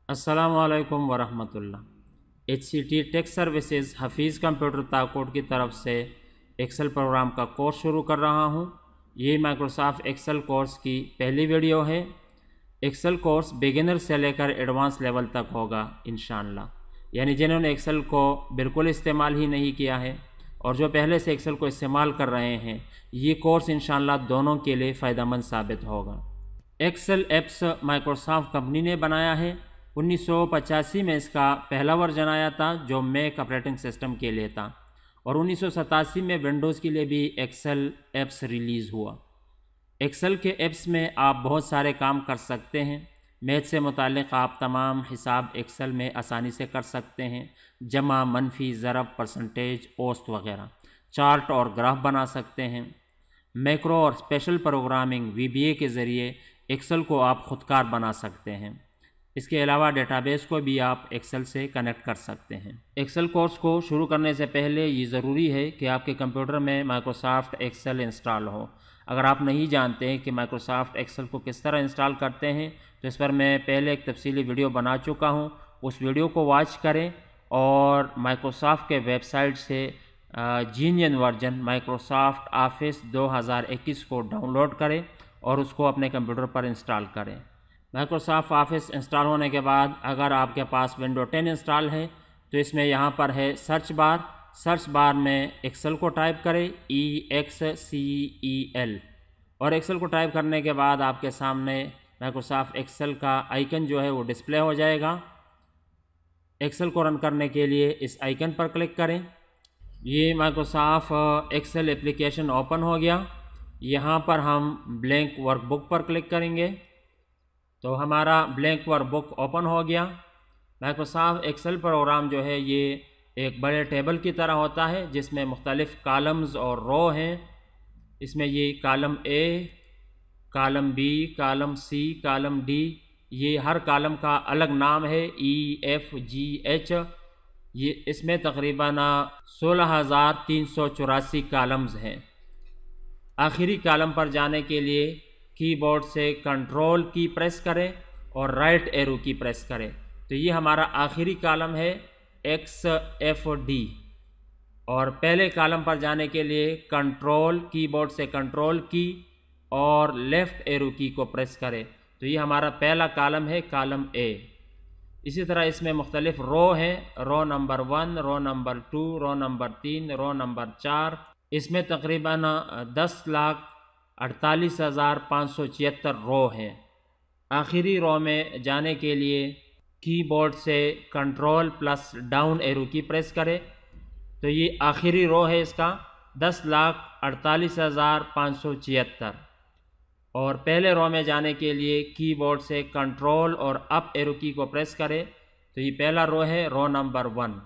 अस्सलामुअलैकुम वरहमतुल्लाह। HCT tech services Hafeez computer Takot की तरफ से एक्सेल प्रोग्राम का कोर्स शुरू कर रहा हूँ। ये माइक्रोसॉफ्ट एक्सेल कोर्स की पहली वीडियो है। एक्सेल कोर्स बिगिनर से लेकर एडवांस लेवल तक होगा इंशाअल्लाह, यानी जिन्होंने एक्सेल को बिल्कुल इस्तेमाल ही नहीं किया है और जो पहले से एक्सेल को इस्तेमाल कर रहे हैं, ये कोर्स इंशाअल्लाह दोनों के लिए फ़ायदेमंद साबित होगा। एक्सेल एप्स माइक्रोसॉफ्ट कंपनी ने बनाया है। 1985 में इसका पहला वर्जन आया था जो मैक ऑपरेटिंग सिस्टम के लिए था, और 1987 में विंडोज़ के लिए भी एक्सेल एप्स रिलीज़ हुआ। एक्सेल के एप्स में आप बहुत सारे काम कर सकते हैं। मैथ से मुताल्लिक़ आप तमाम हिसाब एक्सेल में आसानी से कर सकते हैं, जमा, मनफी, ज़रब, परसेंटेज, औसत वगैरह। चार्ट और ग्राफ बना सकते हैं। मैक्रो और स्पेशल प्रोग्रामिंग VBA के ज़रिए एक्सेल को आप ख़ुदकार बना सकते हैं। इसके अलावा डेटाबेस को भी आप एक्सेल से कनेक्ट कर सकते हैं। एक्सेल कोर्स को शुरू करने से पहले ये ज़रूरी है कि आपके कंप्यूटर में माइक्रोसॉफ्ट एक्सेल इंस्टॉल हो। अगर आप नहीं जानते हैं कि माइक्रोसॉफ्ट एक्सेल को किस तरह इंस्टॉल करते हैं, तो इस पर मैं पहले एक तफसीली वीडियो बना चुका हूँ। उस वीडियो को वॉच करें और माइक्रोसॉफ्ट के वेबसाइट से जीनियन वर्जन माइक्रोसॉफ्ट ऑफिस 2021 को डाउनलोड करें और उसको अपने कंप्यूटर पर इंस्टॉल करें। माइक्रोसॉफ्ट ऑफिस इंस्टॉल होने के बाद अगर आपके पास विंडो 10 इंस्टॉल है तो इसमें यहाँ पर है सर्च बार में एक्सेल को टाइप करें, EXCEL, और एक्सेल को टाइप करने के बाद आपके सामने माइक्रोसॉफ्ट एक्सेल का आइकन जो है वो डिस्प्ले हो जाएगा। एक्सेल को रन करने के लिए इस आइकन पर क्लिक करें। ये माइक्रोसॉफ्ट एक्सेल एप्लीकेशन ओपन हो गया। यहाँ पर हम ब्लैंक वर्कबुक पर क्लिक करेंगे तो हमारा ब्लैंक वर्कबुक ओपन हो गया। माइक्रोसॉफ्ट एक्सेल प्रोग्राम जो है ये एक बड़े टेबल की तरह होता है जिसमें मुख्तलिफ़ कॉलम्स और रो हैं। इसमें ये column A, column B, column C, column D, ये हर कॉलम का अलग नाम है, E, F, G, H। ये इसमें तकरीबन 16,384 कॉलम्स हैं। आखिरी कॉलम पर जाने के लिए कीबोर्ड से कंट्रोल की प्रेस करें और राइट एरो की प्रेस करें, तो ये हमारा आखिरी कॉलम है XFD। और पहले कॉलम पर जाने के लिए कीबोर्ड से कंट्रोल की और लेफ़्ट एरो की को प्रेस करें, तो ये हमारा पहला कॉलम है, कॉलम A। इसी तरह इसमें मुख्तलिफ़ रो हैं, row number 1, row number 2, row number 3, row number 4। इसमें तकरीबन 10,48,576 रो हैं। आखिरी रो में जाने के लिए कीबोर्ड से कंट्रोल प्लस डाउन एरो की प्रेस करें, तो ये आखिरी रो है इसका 10,48,576। और पहले रो में जाने के लिए कीबोर्ड से कंट्रोल और अप एरो की को प्रेस करें, तो ये पहला रो है, रो नंबर 1।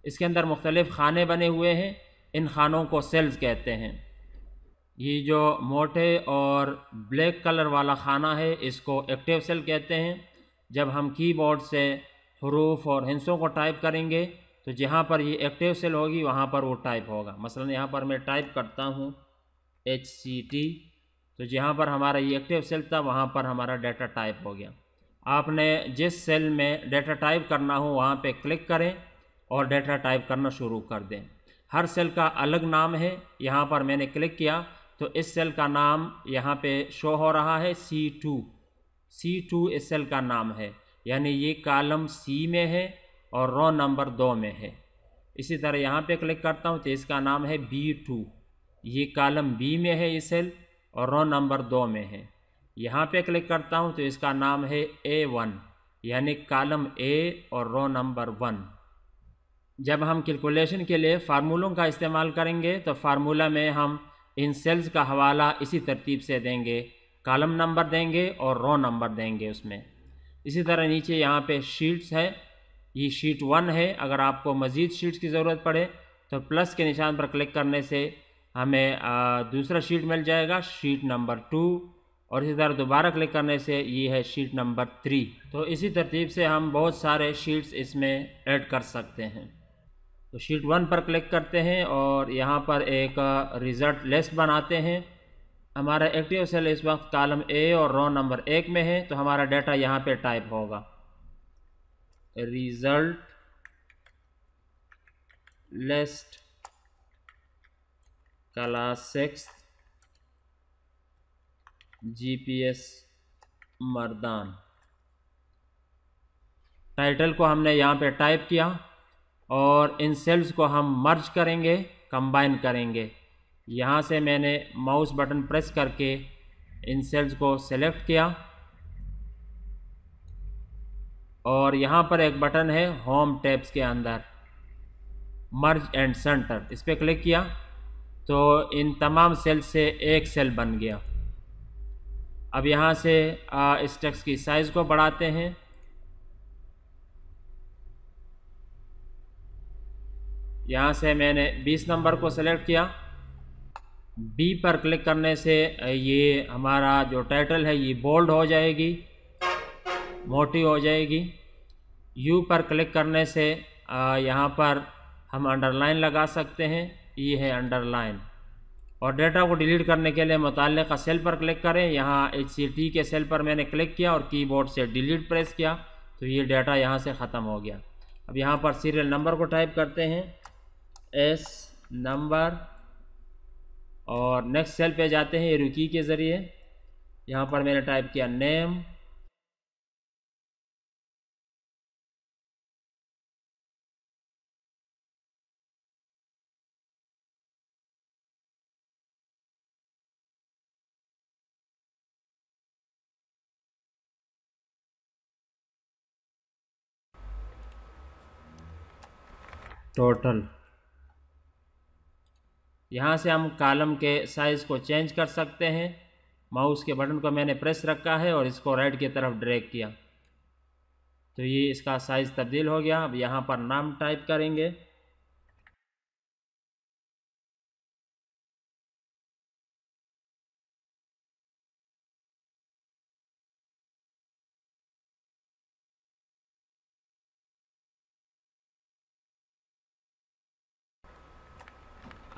इसके अंदर मुख्तलिफ़ खाने बने हुए हैं, इन खानों को सेल्स कहते हैं। ये जो मोटे और ब्लैक कलर वाला खाना है इसको एक्टिव सेल कहते हैं। जब हम कीबोर्ड से हरूफ और हिंसों को टाइप करेंगे तो जहाँ पर ये एक्टिव सेल होगी वहाँ पर वो टाइप होगा। मसलन यहाँ पर मैं टाइप करता हूँ HCT, तो जहाँ पर हमारा ये एक्टिव सेल था वहाँ पर हमारा डाटा टाइप हो गया। आपने जिस सेल में डाटा टाइप करना हो वहाँ पे क्लिक करें और डाटा टाइप करना शुरू कर दें। हर सेल का अलग नाम है। यहाँ पर मैंने क्लिक किया तो इस सेल का नाम यहाँ पे शो हो रहा है, C2 इस सेल का नाम है, यानी ये कॉलम C में है और रो नंबर 2 में है। इसी तरह यहाँ पे क्लिक करता हूँ तो इसका नाम है B2, ये कॉलम B में है ये सेल और रो नंबर 2 में है। यहाँ पे क्लिक करता हूँ तो इसका नाम है A1, यानी कॉलम A और रो नंबर 1। जब हम कैलकुलेशन के लिए फार्मूलों का इस्तेमाल करेंगे तो फार्मूला में हम इन सेल्स का हवाला इसी तरतीब से देंगे, कॉलम नंबर देंगे और रो नंबर देंगे उसमें। इसी तरह नीचे यहाँ पे शीट्स है, ये शीट 1 है। अगर आपको मज़ीद शीट्स की ज़रूरत पड़े तो प्लस के निशान पर क्लिक करने से हमें दूसरा शीट मिल जाएगा, शीट नंबर 2, और इसी तरह दोबारा क्लिक करने से ये है शीट नंबर 3। तो इसी तरतीब से हम बहुत सारे शीट्स इसमें ऐड कर सकते हैं। तो शीट 1 पर क्लिक करते हैं और यहाँ पर एक रिज़ल्ट लिस्ट बनाते हैं। हमारा एक्टिव सेल इस वक्त कॉलम A और रो नंबर 1 में है, तो हमारा डाटा यहाँ पे टाइप होगा। Result list class 6 GPS Mardan. Title को हमने यहाँ पे टाइप किया और इन सेल्स को हम मर्ज करेंगे, कंबाइन करेंगे। यहाँ से मैंने माउस बटन प्रेस करके इन सेल्स को सेलेक्ट किया और यहाँ पर एक बटन है होम टैब्स के अंदर मर्ज एंड सेंटर, इस पर क्लिक किया तो इन तमाम सेल से एक सेल बन गया। अब यहाँ से इस टेक्स्ट की साइज़ को बढ़ाते हैं। यहाँ से मैंने 20 नंबर को सेलेक्ट किया। बी पर क्लिक करने से ये हमारा जो टाइटल है ये बोल्ड हो जाएगी, मोटी हो जाएगी। यू पर क्लिक करने से यहाँ पर हम अंडरलाइन लगा सकते हैं, ये है अंडरलाइन। और डेटा को डिलीट करने के लिए मुताल्लिक़ा सेल पर क्लिक करें। यहाँ HCT के सेल पर मैंने क्लिक किया और कीबोर्ड से डिलीट प्रेस किया तो ये डेटा यहाँ से ख़त्म हो गया। अब यहाँ पर सीरियल नंबर को टाइप करते हैं S नंबर और नेक्स्ट सेल पे जाते हैं एरो की के ज़रिए। यहाँ पर मैंने टाइप किया नेम, टोटल। यहाँ से हम कॉलम के साइज़ को चेंज कर सकते हैं। माउस के बटन को मैंने प्रेस रखा है और इसको राइट की तरफ ड्रैग किया तो ये इसका साइज़ तब्दील हो गया। अब यहाँ पर नाम टाइप करेंगे।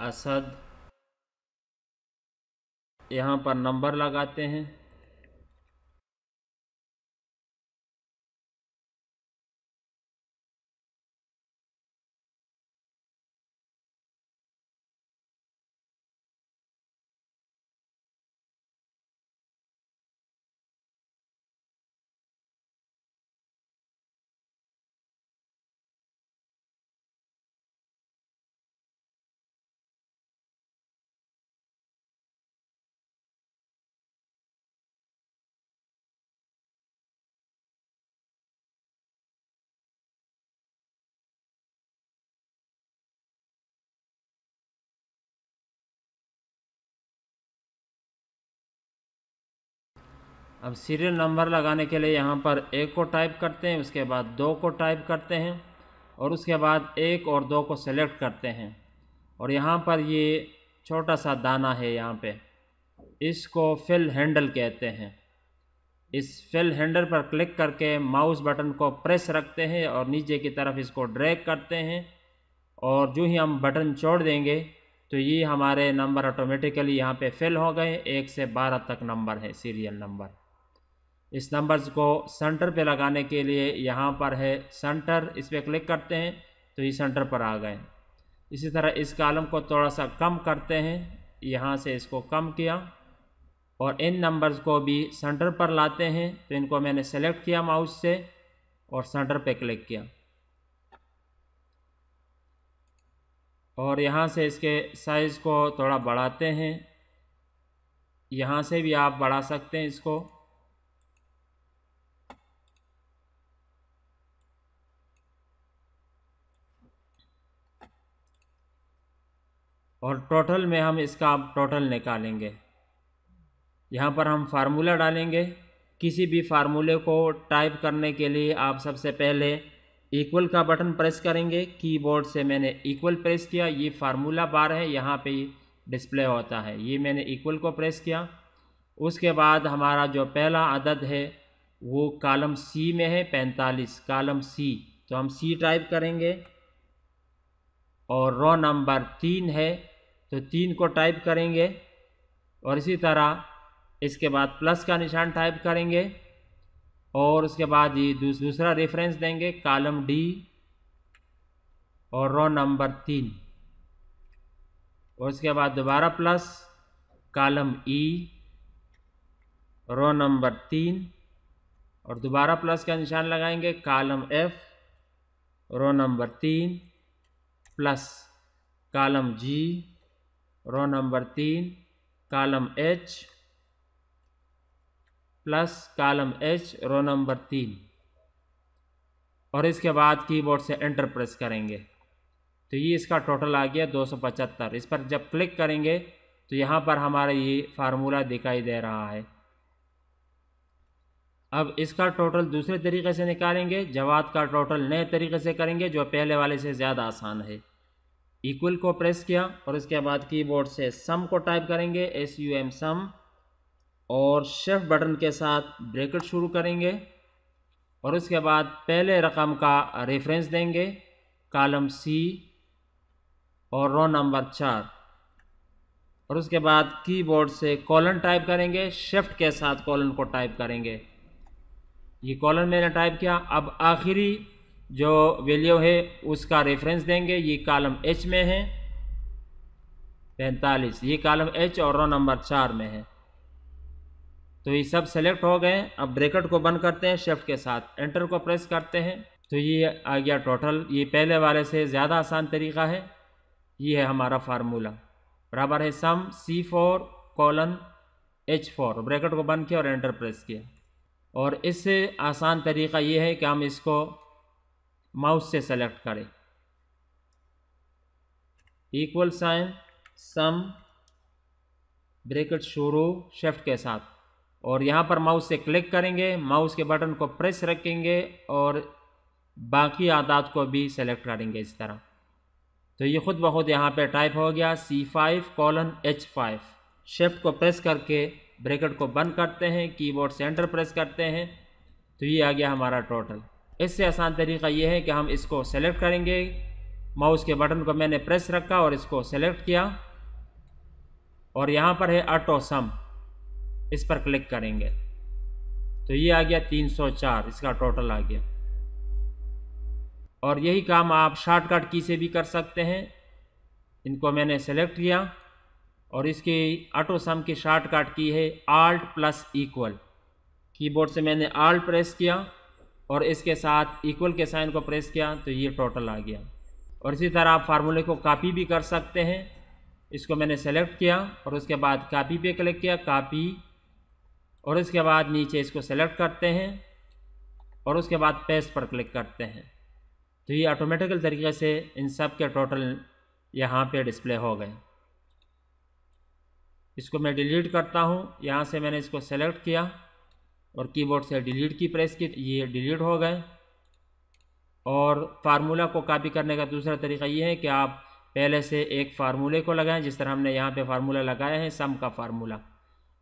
असद। यहाँ पर नंबर लगाते हैं। अब सीरियल नंबर लगाने के लिए यहाँ पर 1 को टाइप करते हैं, उसके बाद 2 को टाइप करते हैं और उसके बाद 1 और 2 को सेलेक्ट करते हैं। और यहाँ पर ये छोटा सा दाना है, यहाँ पे इसको फिल हैंडल कहते हैं। इस फिल हैंडल पर क्लिक करके माउस बटन को प्रेस रखते हैं और नीचे की तरफ इसको ड्रैग करते हैं और जो ही हम बटन छोड़ देंगे तो ये हमारे नंबर ऑटोमेटिकली यहाँ पे फिल हो गए। 1 से 12 तक नंबर है सीरियल नंबर। इस नंबर्स को सेंटर पे लगाने के लिए यहाँ पर है सेंटर, इस पर क्लिक करते हैं तो ये सेंटर पर आ गए। इसी तरह इस कॉलम को थोड़ा सा कम करते हैं, यहाँ से इसको कम किया और इन नंबर्स को भी सेंटर पर लाते हैं तो इनको मैंने सेलेक्ट किया माउस से और सेंटर पे क्लिक किया और यहाँ से इसके साइज़ को थोड़ा बढ़ाते हैं। यहाँ से भी आप बढ़ा सकते हैं इसको। और टोटल में हम इसका अब टोटल निकालेंगे। यहाँ पर हम फार्मूला डालेंगे। किसी भी फार्मूले को टाइप करने के लिए आप सबसे पहले इक्वल का बटन प्रेस करेंगे। कीबोर्ड से मैंने इक्वल प्रेस किया, ये फार्मूला बार है, यहाँ पे डिस्प्ले होता है, ये मैंने इक्वल को प्रेस किया। उसके बाद हमारा जो पहला अदद है वो कॉलम सी में है 45, कॉलम सी, तो हम सी टाइप करेंगे। और रो नंबर 3 है तो 3 को टाइप करेंगे और इसी तरह इसके बाद प्लस का निशान टाइप करेंगे और उसके बाद ये दूसरा रेफरेंस देंगे कॉलम डी और रो नंबर 3, और उसके बाद दोबारा plus column E row number 3 और दोबारा प्लस का निशान लगाएंगे column F row number 3 plus column G row number 3 column H plus column H row number 3, और इसके बाद कीबोर्ड से एंटर प्रेस करेंगे तो ये इसका टोटल आ गया 275। इस पर जब क्लिक करेंगे तो यहाँ पर हमारा ये फार्मूला दिखाई दे रहा है। अब इसका टोटल दूसरे तरीके से निकालेंगे, जवाब का टोटल नए तरीके से करेंगे जो पहले वाले से ज़्यादा आसान है। इक्वल को प्रेस किया और इसके बाद कीबोर्ड से सम को टाइप करेंगे SUM सम, और शिफ्ट बटन के साथ ब्रैकेट शुरू करेंगे और उसके बाद पहले रकम का रेफरेंस देंगे कॉलम सी और रो नंबर 4, और उसके बाद कीबोर्ड से कॉलन टाइप करेंगे, शिफ्ट के साथ कॉलन को टाइप करेंगे। ये कॉलन मैंने टाइप किया। अब आखिरी जो वैल्यू है उसका रेफरेंस देंगे, ये कॉलम एच में है 45, ये कॉलम एच और रो नंबर 4 में है। तो ये सब सेलेक्ट हो गए। अब ब्रैकेट को बंद करते हैं, शिफ्ट के साथ एंटर को प्रेस करते हैं तो ये आ गया टोटल। ये पहले वाले से ज़्यादा आसान तरीका है। ये है हमारा फार्मूला, बराबर है सम C4 कोलन H4, ब्रैकेट को बंद किया और एंटर प्रेस किया। और इससे आसान तरीका ये है कि हम इसको माउस से सेलेक्ट करें, इक्वल साइन सम ब्रैकेट शुरू शिफ्ट के साथ, और यहाँ पर माउस से क्लिक करेंगे, माउस के बटन को प्रेस रखेंगे और बाकी आदात को भी सेलेक्ट करेंगे इस तरह। तो ये खुद ब खुद यहाँ पे टाइप हो गया C5 कोलन H5। शिफ्ट को प्रेस करके ब्रैकेट को बंद करते हैं, कीबोर्ड से एंटर प्रेस करते हैं तो ये आ गया हमारा टोटल। इससे आसान तरीका ये है कि हम इसको सेलेक्ट करेंगे, माउस के बटन को मैंने प्रेस रखा और इसको सेलेक्ट किया और यहाँ पर है ऑटो सम, इस पर क्लिक करेंगे तो ये आ गया 304, इसका टोटल आ गया। और यही काम आप शॉर्टकट की से भी कर सकते हैं। इनको मैंने सेलेक्ट किया और इसकी ऑटो सम की शॉर्टकट की है Alt प्लस इक्वल। कीबोर्ड से मैंने Alt प्रेस किया और इसके साथ इक्वल के साइन को प्रेस किया तो ये टोटल आ गया। और इसी तरह आप फार्मूले को कॉपी भी कर सकते हैं। इसको मैंने सेलेक्ट किया और उसके बाद कॉपी पे क्लिक किया, कॉपी, और इसके बाद नीचे इसको सेलेक्ट करते हैं और उसके बाद पेस्ट पर क्लिक करते हैं तो ये ऑटोमेटिकल तरीके से इन सब के टोटल यहाँ पे डिस्प्ले हो गए। इसको मैं डिलीट करता हूँ। यहाँ से मैंने इसको सेलेक्ट किया और कीबोर्ड से डिलीट की प्रेस की, ये डिलीट हो गए। और फार्मूला को कॉपी करने का दूसरा तरीका ये है कि आप पहले से एक फार्मूले को लगाएं, जिस तरह हमने यहाँ पे फार्मूला लगाया है सम का फार्मूला,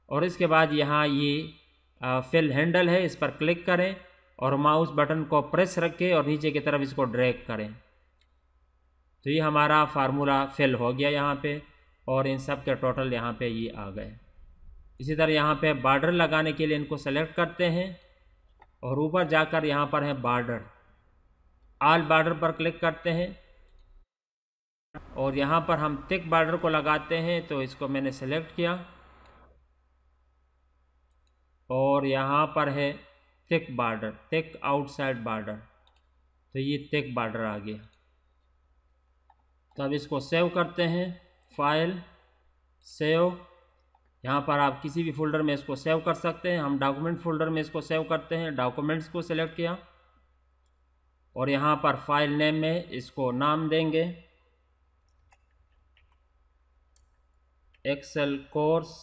और इसके बाद यहाँ ये फिल हैंडल है, इस पर क्लिक करें और माउस बटन को प्रेस रखें और नीचे की तरफ इसको ड्रैग करें तो ये हमारा फार्मूला फिल हो गया यहाँ पे, और इन सब के टोटल यहाँ पे ये आ गए। इसी तरह यहाँ पे बॉर्डर लगाने के लिए इनको सेलेक्ट करते हैं और ऊपर जाकर यहाँ पर है बॉर्डर, ऑल बॉर्डर पर क्लिक करते हैं और यहाँ पर हम थिक बॉर्डर को लगाते हैं तो इसको मैंने सेलेक्ट किया और यहाँ पर है thick border, thick outside border, तो ये थिक बॉर्डर आ गया। तो अब इसको सेव करते हैं, फाइल सेव, यहाँ पर आप किसी भी फोल्डर में इसको सेव कर सकते हैं। हम डॉक्यूमेंट फोल्डर में इसको सेव करते हैं, डॉक्यूमेंट्स को सिलेक्ट किया और यहाँ पर फाइल नेम में इसको नाम देंगे एक्सेल कोर्स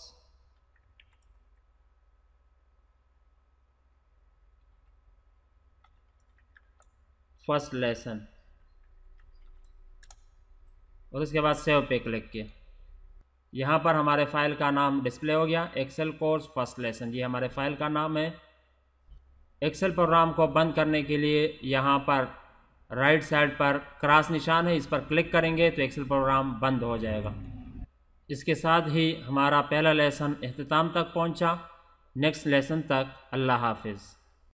फर्स्ट लेसन, और उसके बाद सेव पे क्लिक किया। यहाँ पर हमारे फाइल का नाम डिस्प्ले हो गया, एक्सेल कोर्स फर्स्ट लेसन, ये हमारे फाइल का नाम है। एक्सेल प्रोग्राम को बंद करने के लिए यहाँ पर राइट साइड पर क्रॉस निशान है, इस पर क्लिक करेंगे तो एक्सेल प्रोग्राम बंद हो जाएगा। इसके साथ ही हमारा पहला लेसन इख्तिताम तक पहुँचा। नेक्स्ट लेसन तक अल्लाह हाफिज़।